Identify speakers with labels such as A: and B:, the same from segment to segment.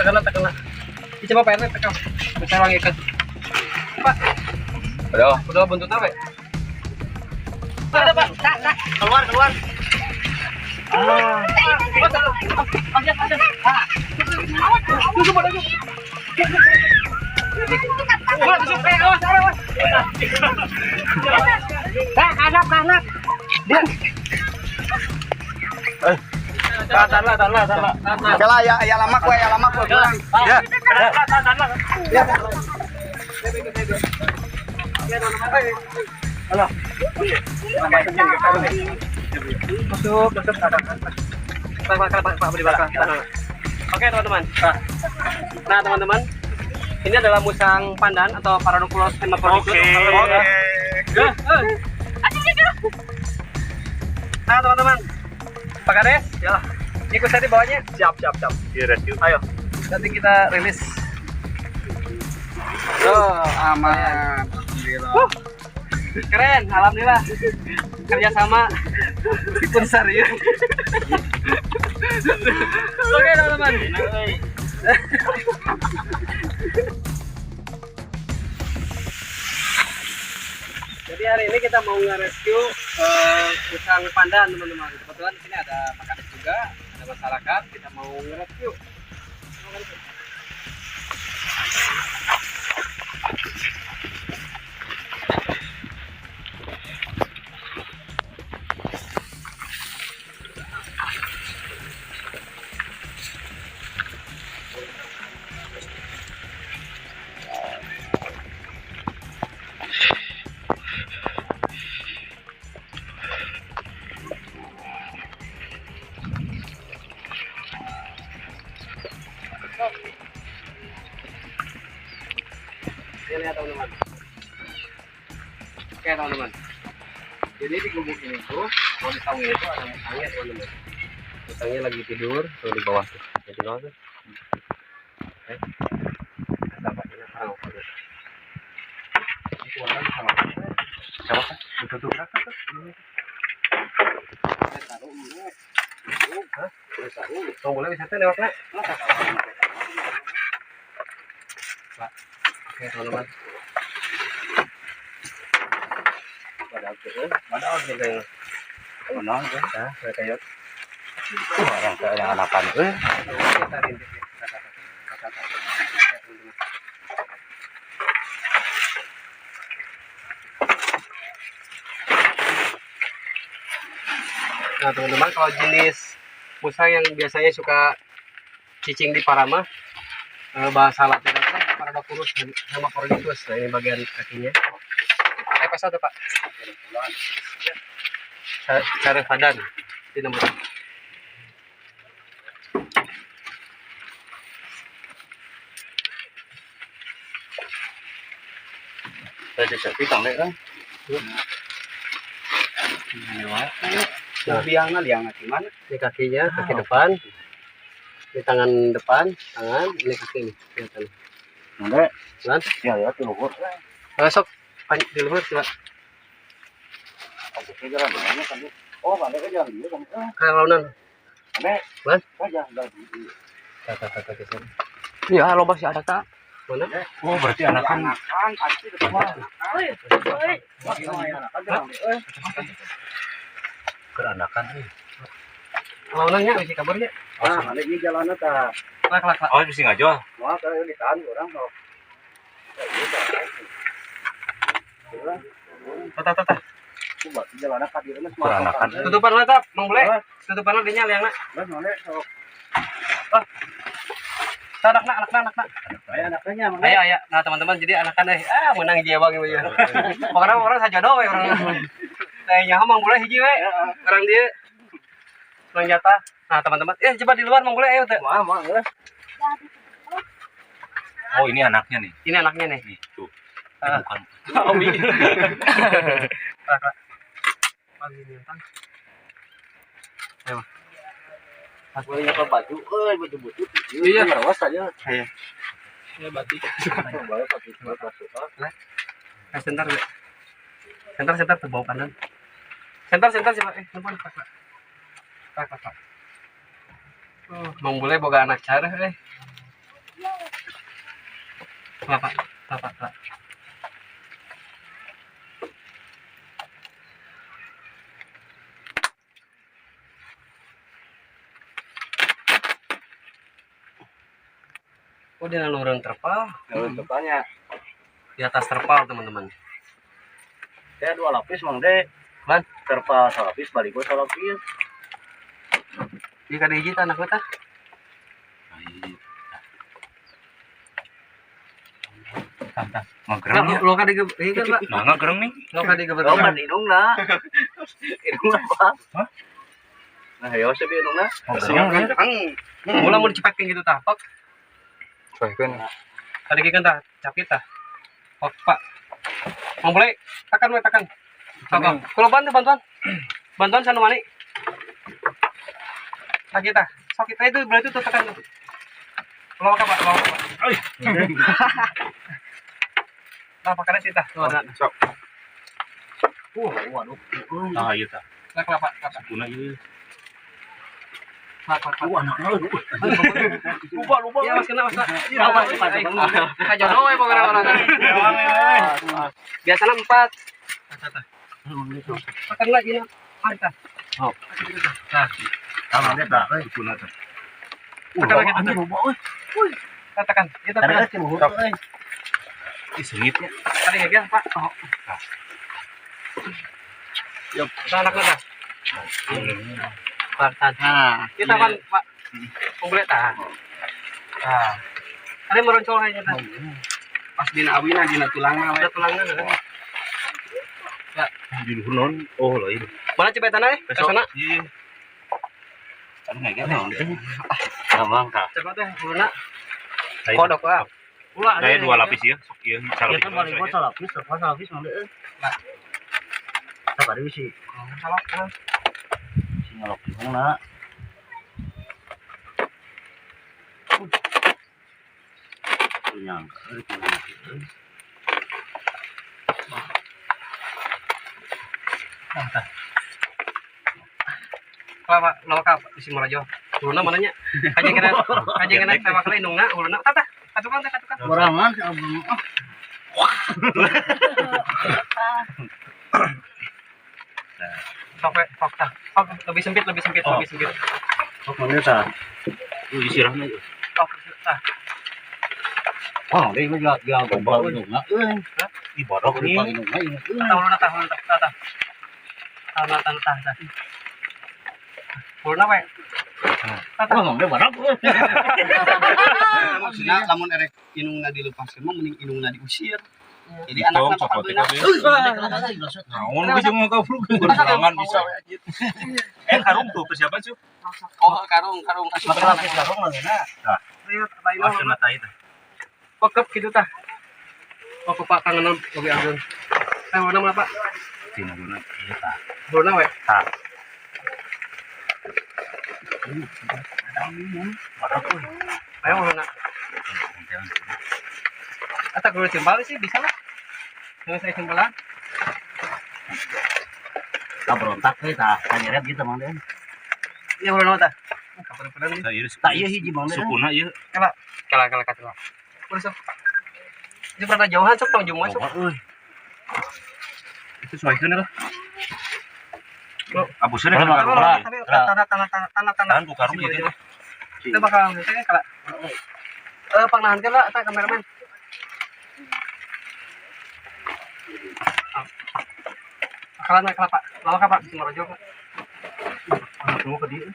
A: tekan. Coba Pak RT tekan. Saya lagi ikat. Pak. Udah buntut apa? Ada Pak. Keluar. Kanak. Tanlah.
B: Kala ya lamak we pulang. Ya. Halo. Masuk Pak beri belakang.
A: Oke teman-teman. Nah teman-teman, ini adalah musang pandan atau Paranopulus hermaphroditus.
B: Oke.
A: Nah teman-teman, Pak Kades, ya ikut saya di bawahnya.
B: Siap. Di rescue.
A: Ayo, nanti kita rilis.
B: Aman.
A: Keren, alhamdulillah. Kerjasama pun serius. Oke teman-teman. Jadi hari ini kita mau nge-rescue musang pandan teman-teman. Kebetulan di sini ada Pak Kades juga, ada masyarakat. Kita mau nge-rescue. Ini lihat teman-teman. Oke teman-teman. Jadi di gubuk ini tuh, kalau di saung itu ada musangnya teman-teman. Musangnya lagi tidur tuh di bawah tuh. Di bawah tuh. Oke. Dampaknya sarang apa? Keluaran sama. Siapa kan? Tutup rasa tuh. Taruh dulu. Hah? Taruh. Tunggu boleh bisa lewat nak. Pak. Oke teman-teman. Ada yang mana ya? Kayak orang kayak anakan. Nah teman-teman, kalau jenis musang yang biasanya suka cicing di parama, bahasa Latinnya Paranopulus hermaphroditus. Nah ini bagian kakinya. Apa satu Pak? Cara padan di nomor.
B: Tadi tapi tanglet kan.
A: Nah, biangnya gimana? Ini kakinya, kaki depan. Ini tangan depan, ini kaki ini. Kelihatan.
B: Nggak.
A: Kan?
B: Ya di luhur.
A: Sok di luhur coba.
B: Oh, balik ke jalan dulu kan.
A: Kalaunan.
B: Ane.
A: Mas?
B: Aja enggak.
A: Kata ke sana.
C: Ya, lo masih ada tak?
A: Mana?
B: Oh, berarti anakan pasti depan. Keranakan nih.
A: Kalaunan bisa kabarnya.
B: Ah, ada di jalan ta.
A: Lak.
B: Oh, bisa ngajol. Wah, kalau ditahan orang kok.
A: Tata.
B: Coba jalan ka di rumah keranakan.
A: Tutupan lah tap, Mang Bule. Tutupan lah dinyal yang nak.
B: Lah nole sok.
A: Anak.
B: Saya anaknya mang.
A: Ayo. Nah teman-teman, jadi anakan menang jiwa gitu ya. Pokoknya orang sajodoh we orang. Tanya Mang Bule hiji we. Orang dia orang jatah. Nah teman-teman, coba di luar Mang Bule ayo teh.
B: Mau. Oh, ini anaknya nih.
A: Ini anaknya nih.
B: Nih, tuh. Bukan.
A: Oh, iya. Pagi bintang. Ayo.
B: Aku nyapa baju, baju butut.
A: Iya,
B: rawas aja.
A: Iya. Ya batik.
B: Bawa pakai masuk.
A: Sebentar, Be. Sebentar ke bawah kanan. Sebentar sih, Pak. Numpun, Pak. Mang Bule boga anak cara, Kelapa. Kelapa. Oh, dia nalurun terpal.
B: Kalau tepalnya
A: Di atas terpal, teman-teman.
B: saya 2 lapis Mang De.
A: Lan,
B: Terpal 1 lapis, baligo 1 lapis.
A: di kada hiji tanah kita.
C: Magerang ya.
A: Lo kada ieu kan, Pak.
C: Nah, gereng nih.
A: Lo kada gebet.
B: Oh, man hidungna. Hidungna apa? Nah, ya sabi hidungna.
A: Mula mau dicepetkeun gitu tah, Pak.
C: Baikkan.
A: Tadi kan tah capit tah. Pak. Mau boleh tekan we tekan. Apa? Kalau bantuan. Bantuan sanu mani. Sakit tah. Sakit tah itu berarti tuh tekan tuh. Lawa ka, Pak. Oi. Nah, pakai sih tah. Tuh, ada.
C: Sok.
B: Waduh.
C: Ah, iya tah.
A: Nah, kelapa.
C: Kuna ieu.
B: Anaknya. Lupa.
A: Iya, Mas kena, Mas.
B: Apa sih, Pak?
A: Kajono we pokoknya orang. Biasanya 4. Tekan lagi na. Mantap.
B: Oh.
A: Nah,
B: Sama dia tak.
C: Kuna tah.
A: tekan lagi tuh. Tekan. Kita tekan.
C: Ih, sengitnya.
A: Tadi ya, Pak. Oh. Yuk, anak kita. Partan.
B: Nah,
A: Kita kan, Pak. Kumplit tah. Nah. Ada meroncol aja tah. Pas dina awina dina tulangna we. Tulangna. Ya,
C: Di luhur non. Oh, lain.
A: mana cepetan ae? Ke sana.
C: Iya.
B: kan enggak gitu. Gampang kah?
A: Coba teh uluna.
C: Lain.
A: Kodok lah. Ulah
C: Kayak 2 lapis ya. Sok ieu
B: Ya
C: salapis.
B: kan balik gua lapis, lapis mah deh. Sabar deui sih.
A: Salah.
B: Si ngalok di mana? Nyangka euy kumaha kitu.
A: Kelapa, lawa ka di Simarajo. Uluna mananya? Kajengan sama kali indungna uluna. Tata, katukan.
B: Morangan si abang.
A: Sok we, sok tah. Sok lebih sempit.
B: Kok mana tah?
C: Lu disirahna ieu.
A: Sok tah.
B: Oh, dia gak gombal indungna euy.
C: Ih, bodok nih.
B: Indungna inget euy.
A: Uluna tah. Tah. Uluna we. Tata.
B: Oh, dia barang euy.
D: Maksudnya lamun erek indungna dilepaskeun mah mending indungna diusir. Jadi
C: Tong,
D: anakna
C: sok
D: bakal
C: teh
D: beunang.
C: kabeh. Naon we jeung ngakaflug berangan bisa we anjir. Karung tuh persiapan sih.
D: Oh, karung kasih
B: Makan lapis garong lah na.
A: Ayo, tayo.
C: Askeun tai teh.
A: Pekep gitu tah. Oh, Pak kangenan lebih agung. Warna mana, Pak?
C: Tina guna ieu tah.
A: Warna we.
C: Tah.
A: Ayo warna. Atau kalau jembal sih bisa lah. Kalau saya jembalan.
B: Tak berontak euy tah. Kanyeret gitu mang deh.
A: Iya warna tah. Kapan-kapan
C: Tah ieu
B: Tak ieu hiji mang deh.
C: sukuna ieu.
A: Kala kata. Boleh sok. Ini pernah jauhan sok tong jumlah sok.
B: Euy.
C: Itu sesuaikeun lah.
A: Lo,
C: Abusna
B: Kalau
C: kan
B: Lah,
A: tapi
B: lah.
A: tanah.
C: tahan ku karung ieu teh.
A: Kita bakal misalnya kala. Pangnahan lah eta kameramen. Kalah naik kelapa. Lawa ka Pak, Simarajo.
C: Tunggu ke dia.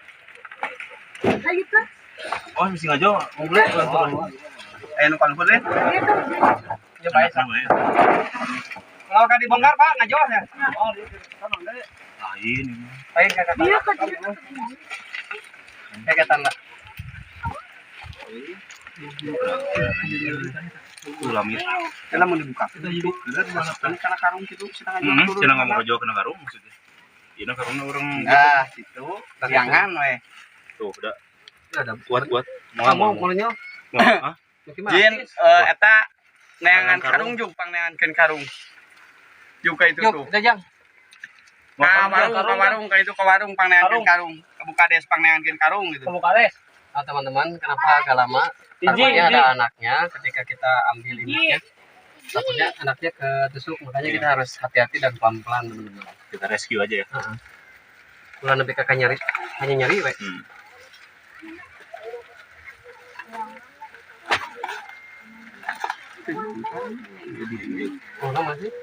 C: Oh, mesti ngajo.
A: Boleh.
D: nu kan boleh.
A: Ya baik. Lawa ka dibongkar Pak, ngajo ya. Oh,
C: Lain.
A: baik ka kata. Iya kan. Kayak kata lah.
C: Ulamit.
D: Kalau mau dibuka. Bener masukkan kana karung kitu setengah jam turun.
C: Cenah ngomong ngajo kena karung maksudnya. Ieu karungna urang
D: Nah, situ jangan we.
C: tuh udah
A: Ada
C: kuat.
A: kamu mulanya.
C: Hah?
D: Jin eta neangan karung juk pangneankeun karung. Juk ka itu tuh.
A: Yuk, jajang.
D: Ka warung ka itu ka warung pangneankeun karung. Kebuka des pangneankeun karung gitu.
A: Kamu kales. teman-teman, kenapa agak lama? Takutnya ada anaknya ketika kita ambil induknya. Takutnya anaknya ketusuk, makanya kita harus hati-hati dan pelan-pelan teman-teman.
C: Kita rescue aja ya.
A: Bulan lebih kakak nyari, hanya nyari, we. Oh, lama sih?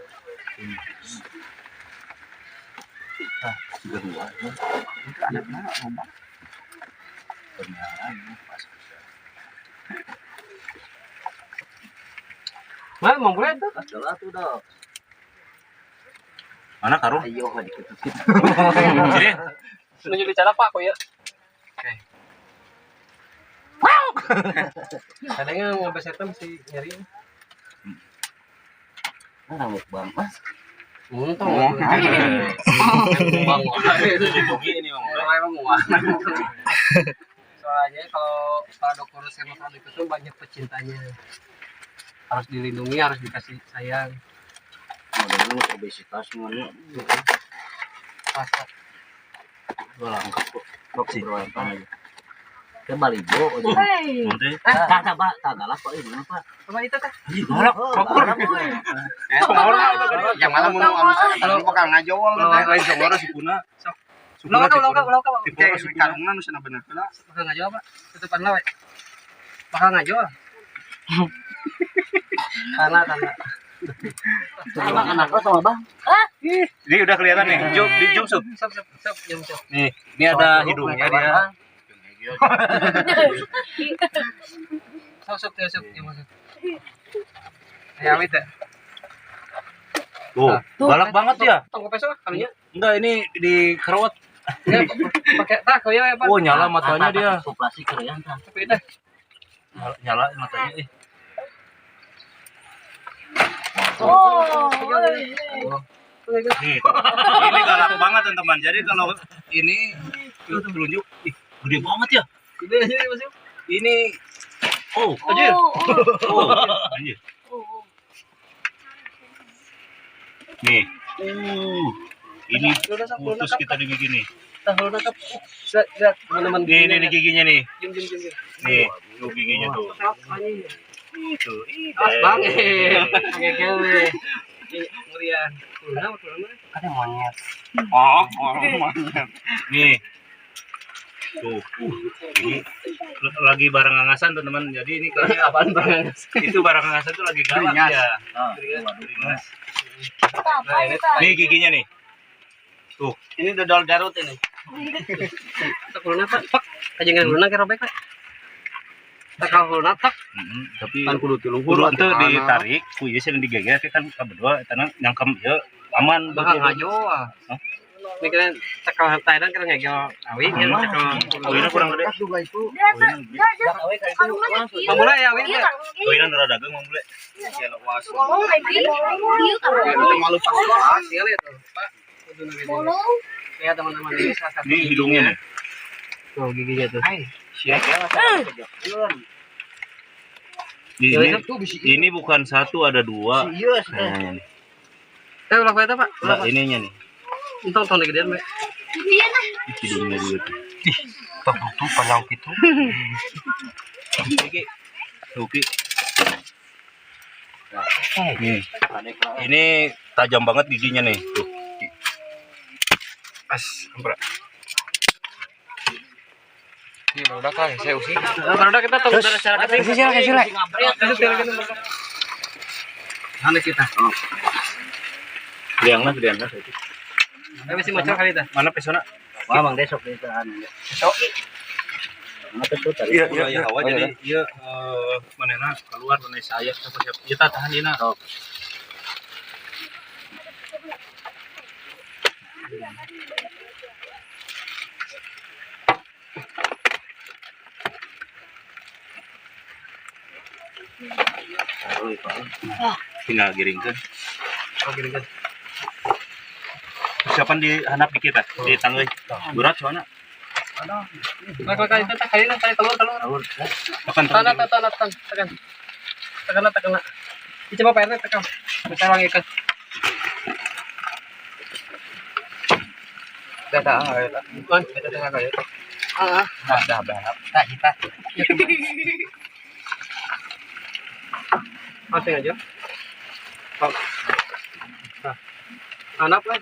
A: Mal, mau boleh tuh?
B: Adalah tuh dah.
C: Mana karung?
B: Ayo mah diketukin.
C: Sini.
A: Menuju bicara Pak, kok ya? Oke. Kadangnya mau besetan sih nyari.
B: Nah, mukbang Mas.
A: Untung. Bang.
C: Itu dibugi ini Bang.
A: Soalnya kalau produk kurus sama produk itu banyak pecintanya. Harus dilindungi, harus dikasih sayang.
B: Modelnya obesitas semuanya.
A: Pas.
B: Lengkap kok. Kok sih berapa aja. Ke Balibo aja.
C: Nanti.
B: Coba tagalah Pak ini Pak.
A: Apa itu teh?
C: Galak.
D: Yang malam mau kalau bakal ngajol
C: Lain Jomoro si Kuna.
A: Lauka.
D: Oke, karungna nu cenah bener.
A: Bakal ngajual, Pak. Tutupan lawe. Bakal ngajual. Tanah.
B: Anak sama Bang.
C: Ini udah kelihatan nih. Di zoom sub.
A: Sop, jam.
C: Nih, ini ada hidungnya dia.
A: Sop, jam. Ya, wit.
C: Tuh, galak banget ya.
A: Tunggu besok kalinya.
C: Enggak, ini di kerawat.
A: Ya, pakai tak ya, Pak.
C: Oh, nyala matanya dia.
B: Populasi keren kan.
A: Tapi itu
C: Nyala matanya. Nih, ini galak banget teman-teman. Jadi kalau ini telunjuk, gede banget ya.
A: ini masih.
C: Ini, anjir. Anjir. Nih, ini putus kita dibikin nih.
A: Tahu nangkap. Lihat teman-teman.
C: Ini giginya nih.
A: Jum.
C: Nih, tuh giginya tuh. Tuh,
A: Bang. Kayak gawe. Ngerian. Mana? Ada monyet.
C: Monyet. Nih. Tuh. Ini lagi barang angasan teman-teman. Jadi ini kayaknya
A: Apaan Bang?
C: itu barang angasan tuh lagi galak ya. Beringas. Nih giginya nih. Tuh.
D: Ini dodol Garut ini.
A: Tak uluna Pak. Aja ngan uluna ke robek Pak. Tak uluna tak.
C: Tapi
A: Kan kudu
C: kudu ente ditarik, ku ieu sih digeger kan ka berdua eta nyangkem ieu aman
A: Bakal ngajoa. Mikirin cekal Thailand kan ngegel awi kan cekal.
C: Awina kurang gede.
A: Pemula ya awi.
C: Awina rada dagang mah mulai.
A: Malu pas hasil itu, Pak. Kudu ngegel. Ya teman-teman ini salah satu.
C: Ini hidungnya nih.
A: Tuh giginya tuh.
C: Siap ya. Ini bukan satu, ada dua. Nah, ini.
A: Ulah eta Pak.
C: Nah, ininya nih.
A: Untung tong gedean Mbak.
C: Hidungnya juga tuh.
A: Tuh panjang gitu.
C: Oke. Nih. Ini tajam banget giginya nih. Tuh. Ampra.
A: Ini barudak kan, saya usi. Barudak kita tahu dari cara kita. Sila. Mana kita?
C: Gedeangna.
A: Tapi masih macam kali dah.
C: Mana pesona?
B: Wah, Bang besok itu anu.
A: Besok.
B: Mana besok tadi?
C: Iya, hawa jadi ieu manehna keluar mana saya siapa kita tahan dina. Tinggal giringkeun.
A: Giringkeun.
C: Siapan di handap di kita di tanggeuy. Berat soalnya.
A: Maka itu tak kali telur.
C: Tekan
A: Tekan. Ini coba PR tekan. Kita wangi ke. Data, bukan, data kayak. Dah. Kita. Masing aja. Nah. Anak lah.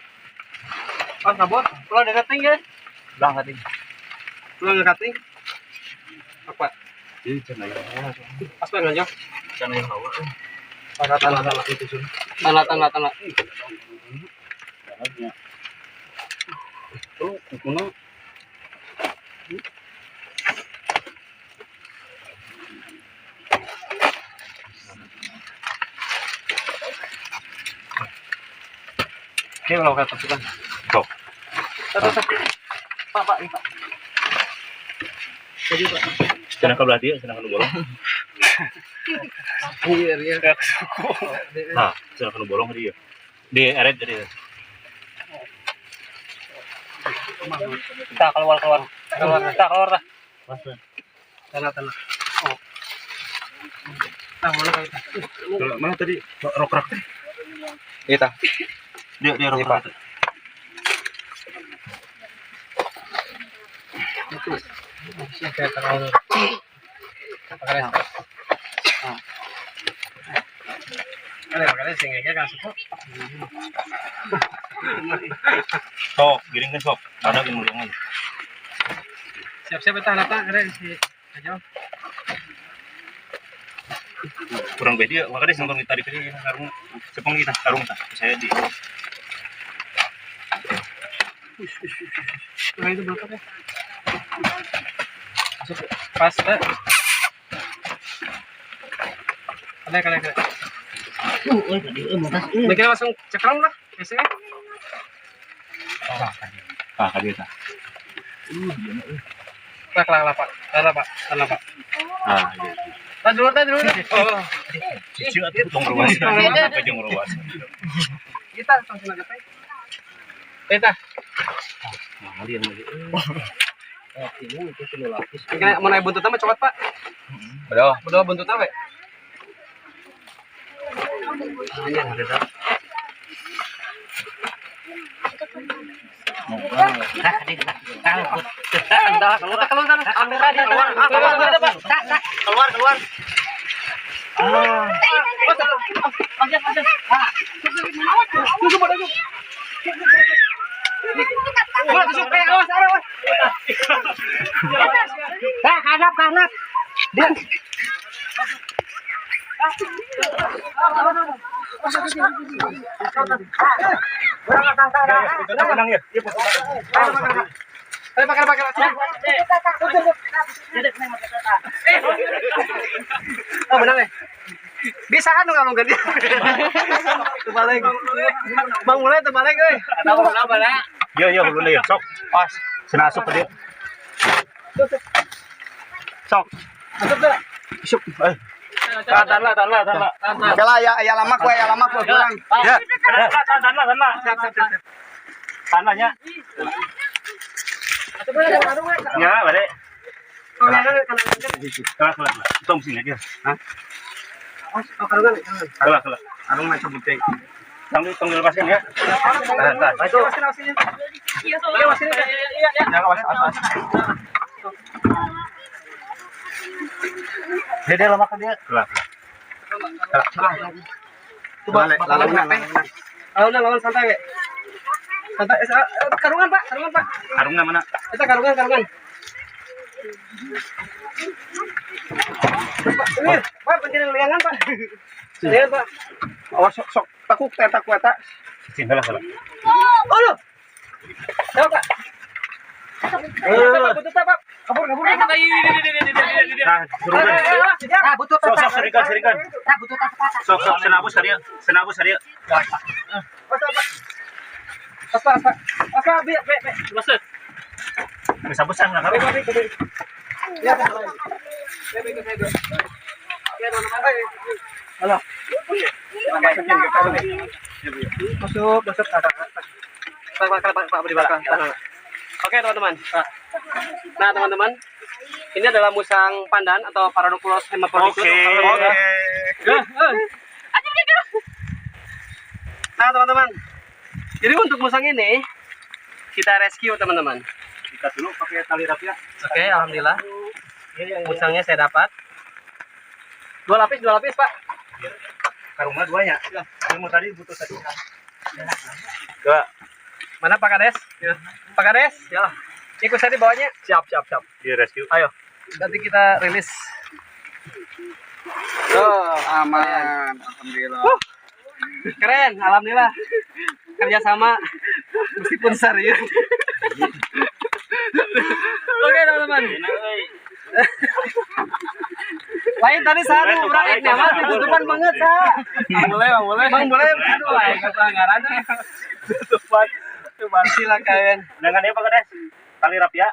A: Pas sabot, kalau ada cutting ya. Udah cutting. Belum cutting. Apa?
C: Ini cenah ya.
A: Pas aja.
C: Cenah yang hawa.
A: Tanah itu sun. Tanah.
C: Tanahnya. Oh, kuno.
A: Oke, kalau kata pasukan.
C: Sok.
A: Pak. Jadi Pak.
C: Cenah ka belah dia, cenah ka nu bolong.
A: Iya.
C: Nah, cenah ka nu bolong dia. Di eret jadi.
A: Kita keluar. Kita keluar dah. Tanah. Oh. Nah,
C: Mana tadi rokrak teh?
A: Kita.
C: Dia rokrak.
A: Siapa terlalu. Makanya singnya kan suka.
C: Sok, giringkeun sok. Ada yang mulungan.
A: Siap-siap eta anak ada si aja.
C: Kurang beda, makanya sangkong ditarik aja karung. Sepong kita karung tah. Saya di.
A: Nah itu berapa deh? Masuk pas deh. Ada. Bikin langsung cekram lah, biasanya.
C: Kadi tah.
A: Lah, Pak. Tanah, Pak.
C: Ah, iya.
A: Tadi dulu. Oh.
C: Cici atuh tong ruas. Kajeng ruas.
A: Kita langsung aja, Pak. Kita.
C: Nah, lian lagi.
A: Ini itu sudah lapis. Kayaknya mau naik buntutnya mah coklat, Pak. Bedo buntutnya, Pak. Ini ada dah. Keluar. Kanap.
C: Menang ya.
A: Ayo pakai. Oh, menang ya. Bisa kan kalau ganti. Terbalik. Bang mulai terbalik euy. Balik.
C: Ya, ulun ya. Sok. Pas. Cenah asup dia. Sok.
A: Masuk dah.
C: Isup. Tanlah.
D: Kala ya lama ku kurang.
C: Ya. Tanlah. Siap. Tanahnya. Ya, balik. Kalah. Tong sini aja. Hah? Kalah.
D: Arung mah sebutnya.
C: Tong lepaskan ya. Nah, itu.
A: Iya.
C: Ya, awas. Dia lama kan dia. Kalah.
A: Coba lawan santai. Santai. Karungan, Pak.
C: Karungnya mana?
A: Kita karungan. Ini, Pak, pencet liangan, Pak. Lihat, Pak.
D: Awas sok takuk eta.
C: Salah.
A: Oh, lo. Tahu, Pak. Butuh, Pak. Kabur.
C: Nah, suruh.
A: Butuh,
C: Sok serikan.
A: Butuh,
C: Sok senabus hadia.
A: Pas, Bi.
C: Masuk. Bisa besar lah karo.
A: Ya, halo. Masuk. Pak di belakang. Oke, teman-teman. Nah, teman-teman, ini adalah musang pandan atau Paradoxurus hermaphroditus.
C: Oke.
A: Nah, teman-teman. Jadi untuk musang ini kita rescue, teman-teman.
C: Ikat dulu pakai tali rapia.
A: Oke, alhamdulillah. Musangnya saya dapat. Dua lapis, Pak.
C: Karungnya 2 ya. Kamu tadi butuh tadi.
B: Enggak.
A: Mana Pak Kades? Pak Kades? Ya. Ikut saya di bawahnya. Siap.
C: Di rescue.
A: Ayo. Nanti kita rilis.
D: Oh, aman. Alhamdulillah.
A: Keren, alhamdulillah. Kerjasama meskipun serius. Oke teman-teman. Lain tadi saya berak nama tutupan banget sa. Bang boleh. Aduh lain pelanggaran. Tutupan. Silakan.
C: Dengan apa Kades? Tali rapia.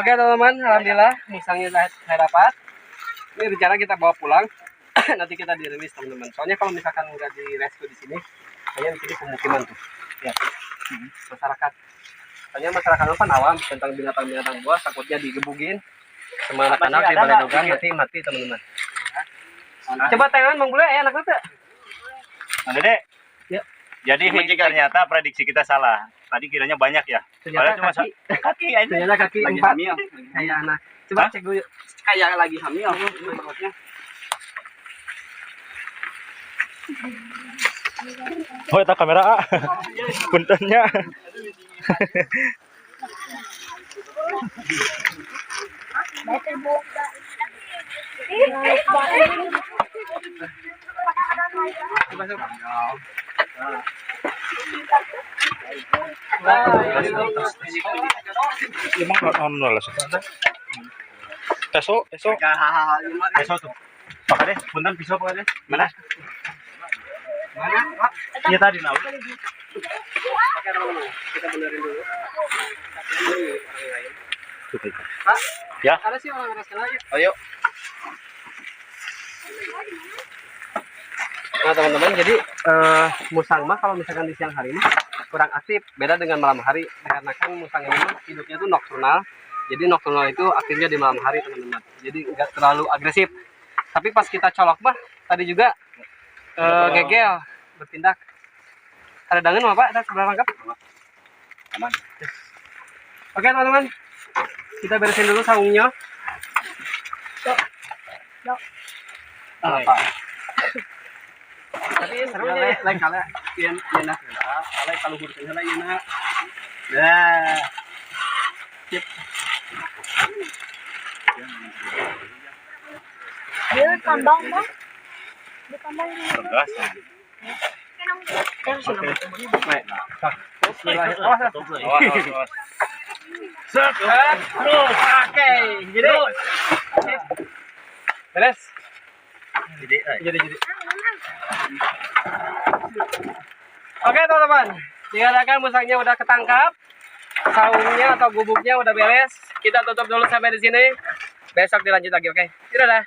A: Oke teman-teman, alhamdulillah musangnya saya dapat. Ini rencana kita bawa pulang. Nanti kita dirilis teman-teman. Soalnya kalau misalkan nggak di rescue di sini, kayaknya di sini pemukiman tuh. Ya. Masyarakat. Soalnya masyarakat kan awam tentang binatang-binatang buas, takutnya digebugin sama anak-anak di balai dogan nanti mati teman-teman. Coba tangan Bang Bule, anak tuh.
C: Nah, Dede.
A: Ya.
C: Jadi ternyata prediksi kita salah. Tadi kiranya banyak ya.
A: Ternyata
C: Padahal cuma kaki aja.
A: Ternyata kaki
D: Lagi
A: 4
D: hamil.
A: kayak anak. Coba
C: Hah?
A: cek dulu. Yuk.
D: Kayak lagi hamil. Takutnya.
C: Oh, itu kamera. Puntennya. Esok tuh. Pak Kades, punten pisau Pak Kades. Mana? Iya tadi nah.
A: Oke teman-teman, kita benerin dulu. Pak,
C: Ya.
A: ada sih orang ngerasa lagi.
D: Ayo.
A: Nah teman-teman, jadi musang mah kalau misalkan di siang hari ini kurang aktif, beda dengan malam hari. Dikarenakan musang ini mah hidupnya itu nokturnal. Jadi nokturnal itu aktifnya di malam hari teman-teman. Jadi nggak terlalu agresif. Tapi pas kita colok mah tadi juga ngegel bertindak. Ada dangan apa Pak? Kita sebelah rangkap.
C: Aman.
A: Oke teman-teman, kita beresin dulu saungnya. Apa? Tapi serunya
D: Lain kali pian nak. Alai kalau hurufnya lah ya nak. Dah.
E: Dia tambang dah. Dia tambang di
C: Tegas.
A: Bismillahirrahmanirrahim. Oke, jadi beres. Jadi. Oke teman-teman, dikatakan musangnya udah ketangkap, saungnya atau gubuknya udah beres. Kita tutup dulu sampai di sini. Besok dilanjut lagi, oke? Dadah.